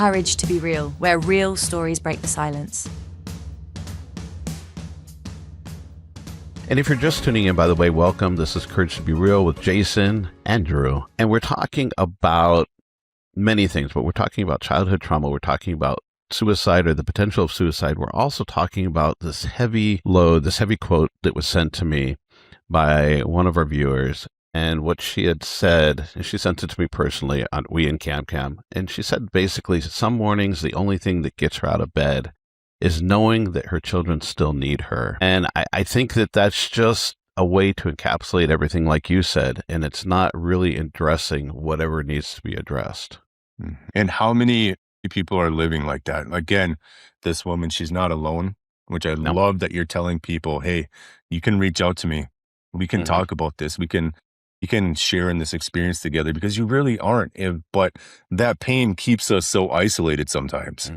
Courage to be real, where real stories break the silence. And if you're just tuning in, by the way, welcome. This is Courage to be Real with Jason and Drew. And we're talking about many things, but we're talking about childhood trauma. We're talking about suicide or the potential of suicide. We're also talking about this heavy load, this heavy quote that was sent to me by one of our viewers. And what she had said, and she sent it to me personally on We in CamCam. And she said basically, some mornings, the only thing that gets her out of bed is knowing that her children still need her. And I think that that's just a way to encapsulate everything like you said, and it's not really addressing whatever needs to be addressed. And how many people are living like that? Again, this woman, she's not alone, which I love that you're telling people, hey, you can reach out to me. We can talk about this. You can share in this experience together, because you really aren't. But that pain keeps us so isolated sometimes.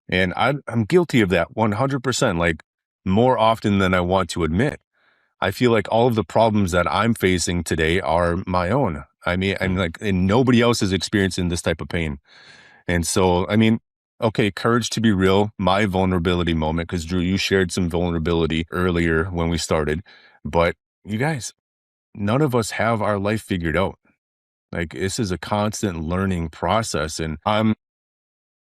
And I'm guilty of that 100%, like more often than I want to admit. I feel like all of the problems that I'm facing today are my own. I mean, and nobody else is experiencing this type of pain. And so, I mean, okay, courage to be real, my vulnerability moment, because Drew, you shared some vulnerability earlier when we started, but you guys, none of us have our life figured out. Like, this is a constant learning process, and I'm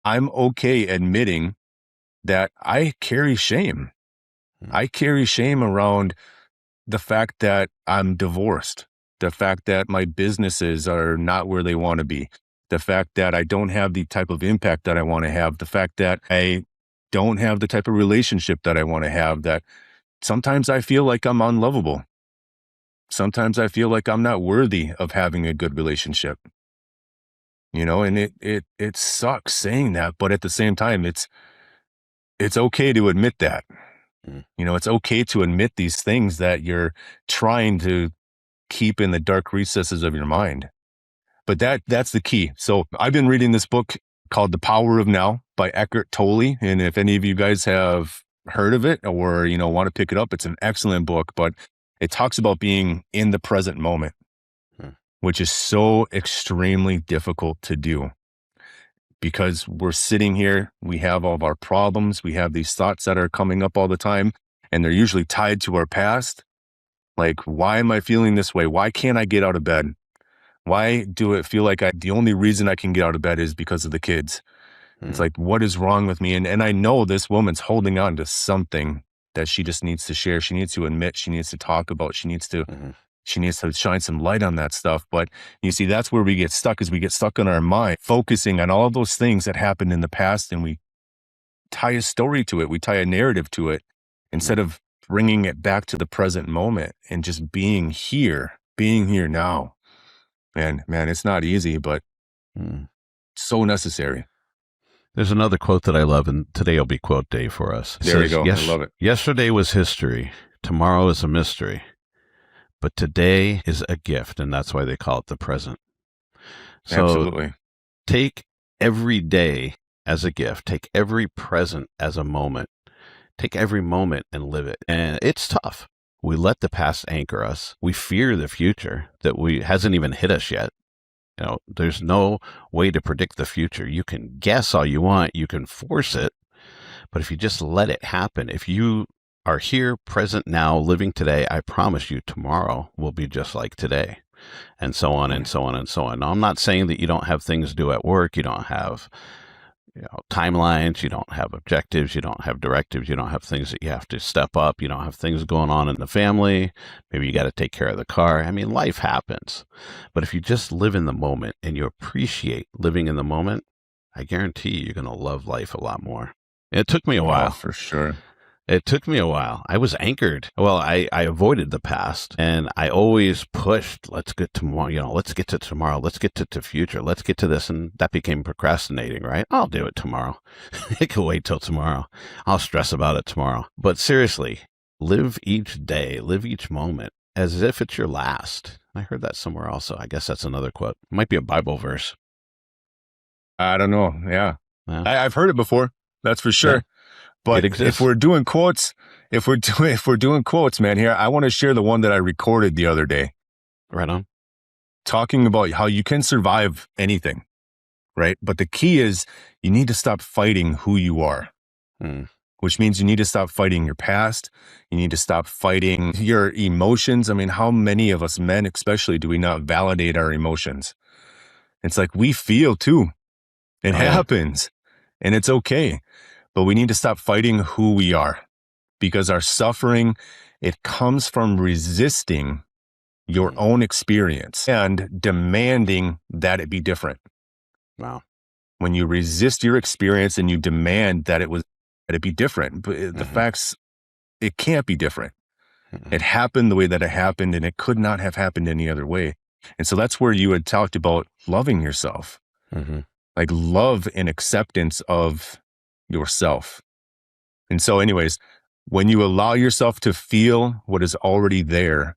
okay admitting that I carry shame. I carry shame around the fact that I'm divorced, the fact that my businesses are not where they want to be, the fact that I don't have the type of impact that I want to have, the fact that I don't have the type of relationship that I want to have, that sometimes I feel like I'm unlovable. Sometimes I feel like I'm not worthy of having a good relationship. You know, and it sucks saying that, but at the same time, it's okay to admit that. You know, it's okay to admit these things that you're trying to keep in the dark recesses of your mind. But that's the key. So I've been reading this book called The Power of Now by Eckhart Tolle. And if any of you guys have heard of it or, you know, want to pick it up, it's an excellent book, but it talks about being in the present moment, which is so extremely difficult to do. Because we're sitting here, we have all of our problems, we have these thoughts that are coming up all the time, and they're usually tied to our past. Like, why am I feeling this way? Why can't I get out of bed? Why do it feel like the only reason I can get out of bed is because of the kids? It's like, what is wrong with me? And I know this woman's holding on to something that she just needs to share. She needs to admit, she needs to talk about, she needs to shine some light on that stuff. But you see, that's where we get stuck, is we get stuck in our mind, focusing on all of those things that happened in the past, and we tie a story to it. We tie a narrative to it instead of bringing it back to the present moment and just being here now. And man, it's not easy, but so necessary. There's another quote that I love, and today will be quote day for us. There you go. I love it. Yesterday was history. Tomorrow is a mystery. But today is a gift, and that's why they call it the present. So Absolutely. Take every day as a gift. Take every present as a moment. Take every moment and live it. And it's tough. We let the past anchor us. We fear the future that hasn't even hit us yet. You know, there's no way to predict the future. You can guess all you want. You can force it. But if you just let it happen, if you are here, present now, living today, I promise you tomorrow will be just like today, and so on and so on and so on. Now, I'm not saying that you don't have things to do at work. You don't have timelines. You don't have objectives. You don't have directives. You don't have things that you have to step up. You don't have things going on in the family. Maybe you got to take care of the car. I mean, life happens. But if you just live in the moment and you appreciate living in the moment, I guarantee you're going to love life a lot more. It took me a while. For sure. It took me a while. I was anchored. Well, I avoided the past, and I always pushed, let's get tomorrow, let's get to tomorrow. Let's get to the future. Let's get to this. And that became procrastinating, right? I'll do it tomorrow. It can wait till tomorrow. I'll stress about it tomorrow. But seriously, live each day, live each moment as if it's your last. I heard that somewhere also. I guess that's another quote. It might be a Bible verse. I don't know. Yeah. I've heard it before. That's for sure. Yeah. But if we're doing quotes, man, here, I want to share the one that I recorded the other day. Right on. Talking about how you can survive anything. right? But the key is you need to stop fighting who you are, which means you need to stop fighting your past. You need to stop fighting your emotions. I mean, how many of us men, especially, do we not validate our emotions? It's like we feel too. It happens and it's okay. But we need to stop fighting who we are, because our suffering, it comes from resisting your own experience and demanding that it be different. Wow. When you resist your experience and you demand that it be different, but the facts, it can't be different. It happened the way that it happened, and it could not have happened any other way. And so that's where you had talked about loving yourself, like love and acceptance of yourself. And so anyways, when you allow yourself to feel what is already there,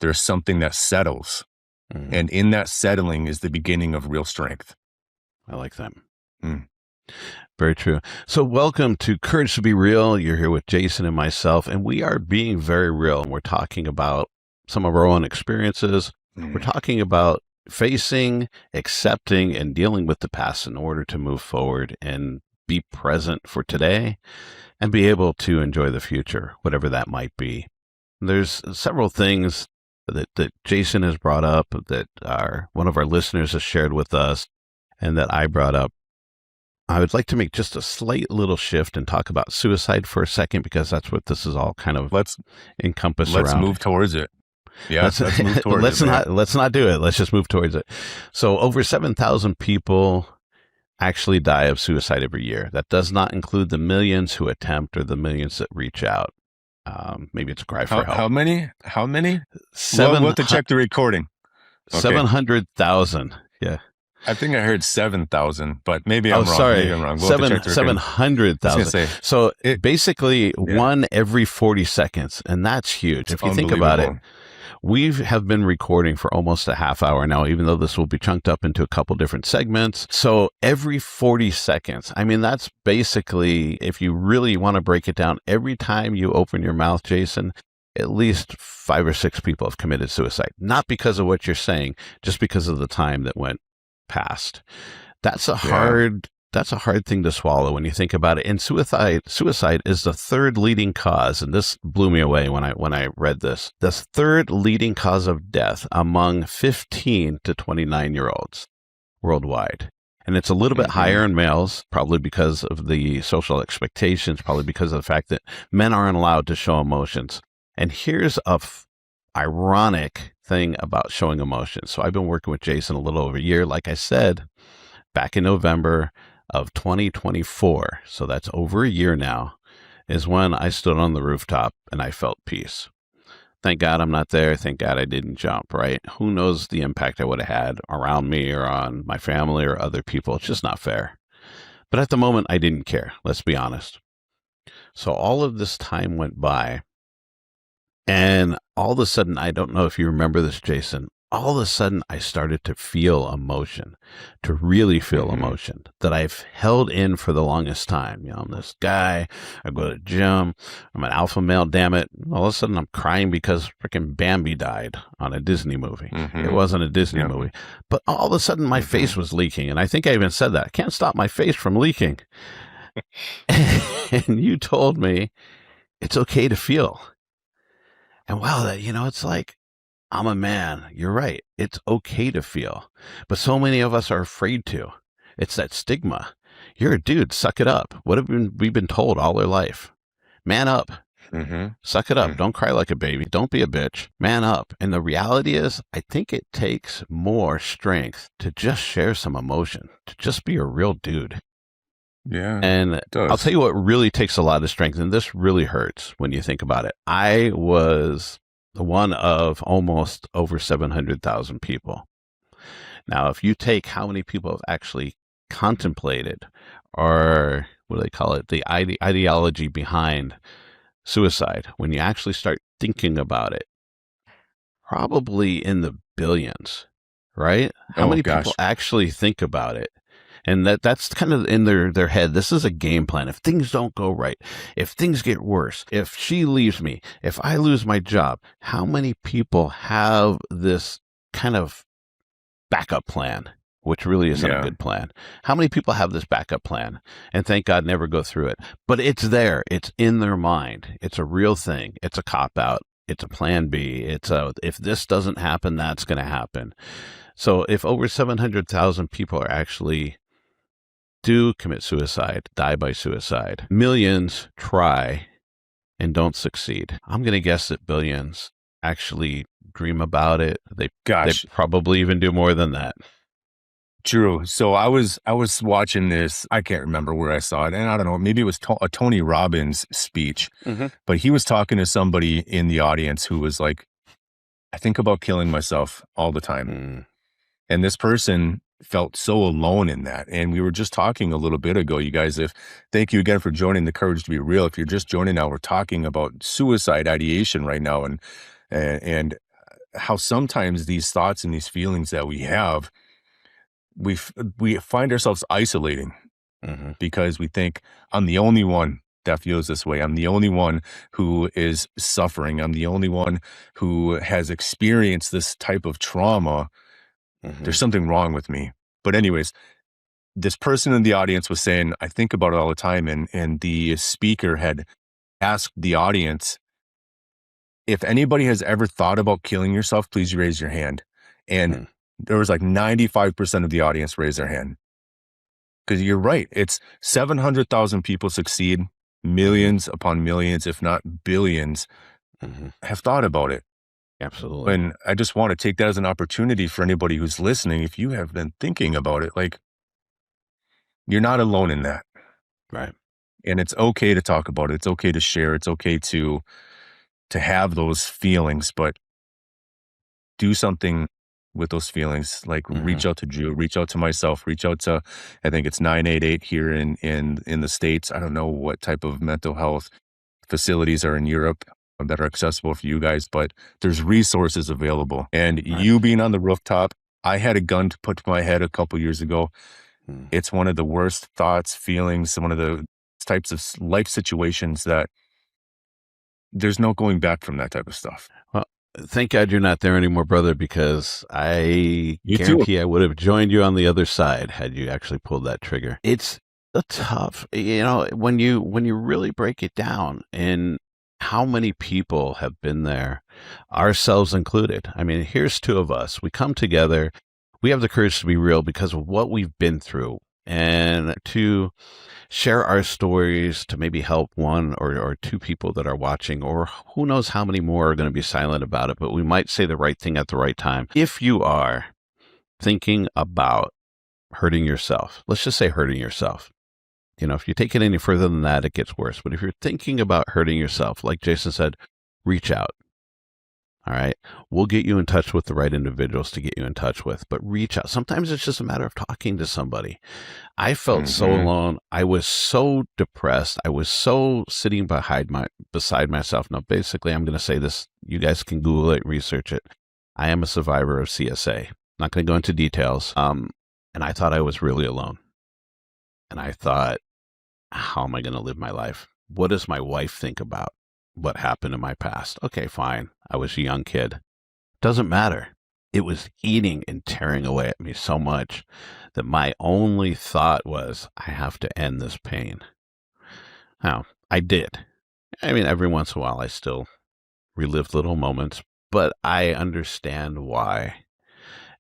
there's something that settles. And in that settling is the beginning of real strength. I like that. Very true. So welcome to Courage to Be Real. You're here with Jason and myself, and we are being very real. And we're talking about some of our own experiences. We're talking about facing, accepting, and dealing with the past in order to move forward and be present for today and be able to enjoy the future, whatever that might be. There's several things that Jason has brought up, that one of our listeners has shared with us, and that I brought up. I would like to make just a slight little shift and talk about suicide for a second, because that's what this is all kind of encompassed around. Let's move towards it. Yeah, let's move towards let's not do it. Let's just move towards it. So over 7,000 people actually die of suicide every year. That does not include the millions who attempt or the millions that reach out. Maybe it's a cry for help. How many? We'll have to check the recording. 700,000. Yeah. I think I heard 7,000, but maybe I'm wrong. Sorry. Maybe I'm wrong. 700,000. So basically one every 40 seconds. And that's huge. If you think about it, we have been recording for almost a half hour now, even though this will be chunked up into a couple different segments. So every 40 seconds, I mean, that's basically, if you really want to break it down, every time you open your mouth, Jason, at least 5 or 6 people have committed suicide. Not because of what you're saying, just because of the time that went past. That's a hard thing to swallow when you think about it. And suicide is the third leading cause, and this blew me away when I read this. The third leading cause of death among 15 to 29-year-olds worldwide. And it's a little bit higher in males, probably because of the social expectations, probably because of the fact that men aren't allowed to show emotions. And here's a ironic thing about showing emotions. So I've been working with Jason a little over a year. Like I said, back in November of 2024, so that's over a year now, is when I stood on the rooftop and I felt peace. Thank God I'm not there. Thank God I didn't jump, right? Who knows the impact I would have had around me or on my family or other people. It's just not fair. But at the moment, I didn't care. Let's be honest. So all of this time went by, and all of a sudden, I don't know if you remember this, Jason, all of a sudden I started to feel emotion, to really feel emotion that I've held in for the longest time. You know, I'm this guy, I go to the gym, I'm an alpha male, damn it. All of a sudden I'm crying because freaking Bambi died on a Disney movie. It wasn't a Disney movie. But all of a sudden my face was leaking. And I think I even said that. I can't stop my face from leaking. And you told me it's okay to feel. And wow, it's like, I'm a man. You're right. It's okay to feel. But so many of us are afraid to. It's that stigma. You're a dude. Suck it up. What have we been told all our life? Man up. Suck it up. Don't cry like a baby. Don't be a bitch. Man up. And the reality is, I think it takes more strength to just share some emotion, to just be a real dude. Yeah. And I'll tell you what really takes a lot of strength, and this really hurts when you think about it. I was one of almost over 700,000 people. Now, if you take how many people have actually contemplated, or what do they call it, the ideology behind suicide, when you actually start thinking about it, probably in the billions, right? How many people actually think about it? And that's kind of in their head. This is a game plan. If things don't go right, if things get worse, if she leaves me, if I lose my job, how many people have this kind of backup plan which really isn't a Yeah. good plan. How many people have this backup plan and thank God never go through it? But it's there. It's in their mind. It's a real thing. It's a cop out. It's a plan B. It's a, if this doesn't happen, that's going to happen. So if over 700,000 people are actually do commit suicide, die by suicide, millions try and don't succeed, I'm going to guess that billions actually dream about it. They probably even do more than that. True. So I was watching this. I can't remember where I saw it, and I don't know. Maybe it was a Tony Robbins speech, but he was talking to somebody in the audience who was like, "I think about killing myself all the time," and this person felt so alone in that. And we were just talking a little bit ago, you guys. Thank you again for joining the Courage to Be Real. If you're just joining now, we're talking about suicide ideation right now, and how sometimes these thoughts and these feelings that we have, we find ourselves isolating because we think, I'm the only one that feels this way. I'm the only one who is suffering. I'm the only one who has experienced this type of trauma. There's something wrong with me. But anyways, this person in the audience was saying, I think about it all the time. And the speaker had asked the audience, if anybody has ever thought about killing yourself, please raise your hand. And there was like 95% of the audience raised their hand. Because you're right. It's 700,000 people succeed. Millions upon millions, if not billions, have thought about it. Absolutely. And I just want to take that as an opportunity for anybody who's listening. If you have been thinking about it, like, you're not alone in that. Right. And it's okay to talk about it. It's okay to share. It's okay to have those feelings, but do something with those feelings. Like reach out to Drew, reach out to myself, reach out to, I think it's 988 here in the States. I don't know what type of mental health facilities are in Europe that are accessible for you guys, but there's resources available. And you being on the rooftop, I had a gun to put to my head a couple years ago. It's one of the worst thoughts, feelings, one of the types of life situations that there's no going back from that type of stuff. Well, thank God you're not there anymore, brother, because I guarantee I would have joined you on the other side had you actually pulled that trigger. It's a tough, when you really break it down, and how many people have been there, ourselves included. I mean, here's two of us. We come together. We have the courage to be real because of what we've been through, and to share our stories to maybe help one or two people that are watching, or who knows how many more are going to be silent about it, but we might say the right thing at the right time. If you are thinking about hurting yourself, let's just say hurting yourself. If you take it any further than that, it gets worse. But if you're thinking about hurting yourself, like Jason said, reach out. All right. We'll get you in touch with the right individuals to get you in touch with, but reach out. Sometimes it's just a matter of talking to somebody. I felt so alone. I was so depressed. I was so sitting beside myself. Now, basically, I'm going to say this. You guys can Google it, research it. I am a survivor of CSA. Not going to go into details. And I thought I was really alone. And I thought, how am I going to live my life? What does my wife think about what happened in my past? Okay, fine. I was a young kid. Doesn't matter. It was eating and tearing away at me so much that my only thought was, I have to end this pain. Now, I did. I mean, every once in a while, I still relive little moments, but I understand why.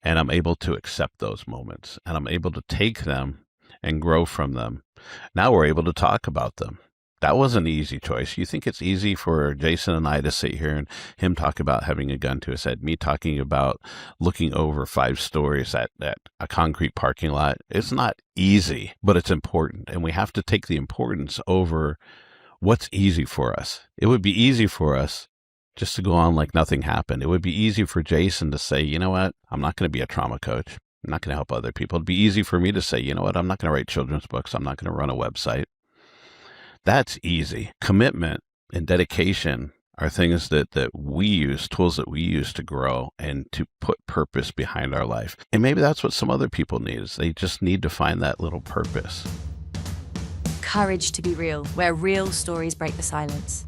And I'm able to accept those moments, and I'm able to take them and grow from them. Now we're able to talk about them. That wasn't an easy choice. You think it's easy for Jason and I to sit here and him talk about having a gun to his head, me talking about looking over 5 stories at a concrete parking lot. It's not easy, but it's important. And we have to take the importance over what's easy for us. It would be easy for us just to go on like nothing happened. It would be easy for Jason to say, you know what? I'm not going to be a trauma coach. I'm not going to help other people. It'd be easy for me to say, you know what? I'm not going to write children's books. I'm not going to run a website. That's easy. Commitment and dedication are things that we use, tools that we use to grow and to put purpose behind our life. And maybe that's what some other people need, is they just need to find that little purpose. Courage to be real, where real stories break the silence.